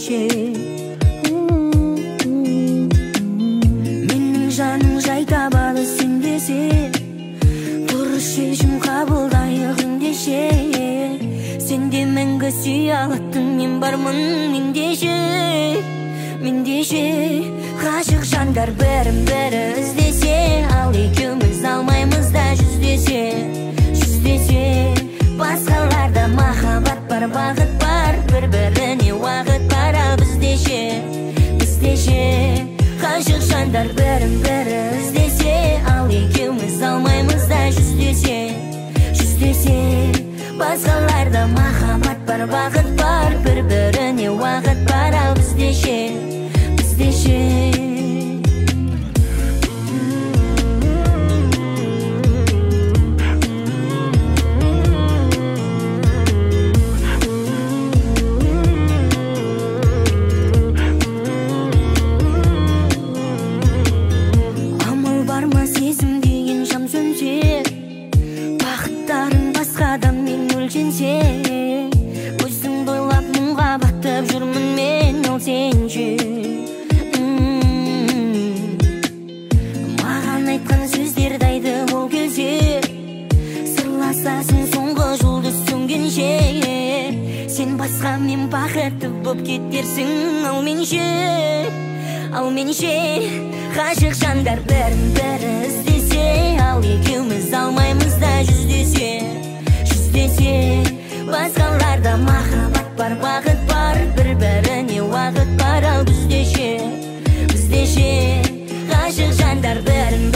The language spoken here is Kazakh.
ше. Менің жаным жай табады сен десе, дұрыс шешім қабылдайық ендеше. Сен де мәңгі сүйе алатын мен бармын мендеше. Ғашық жандар бірін-бірі іздесе, ал екеуміз алмаймыз да жүздесе. Басқаларда махаббат бар, бағыт бар, бір-біріне уақыт бар, ал біздеше. Ғашық жандар бірін-бірі іздесе, ал екеуміз алмаймыз да жүздесе. Басқаларда махаббат бар, бағыт бар, бір-біріне уақыт бар, ал біздеше. Амал бар ма сезім деген шам сөнсе, бақыттарың басқа адаммен өлшенсе, өзіңді ойлап мұңға батып жүрмін мен, ол сенші. Маған айтқан сөздерді айтып ол келсе, сырласасың соңғы жұлдыз сөнгенше. Сен басқа мен бақытты боп кетерсің, ал менше. Ғашық жандар бірін-бірі іздесе, ал екеуміз алмаймыз да жүздесе. Басқаларда махаббат бар, бағыт бар, бір-біріне уақыт бар, ал біздеше. Ғашық жандар бірін-бірі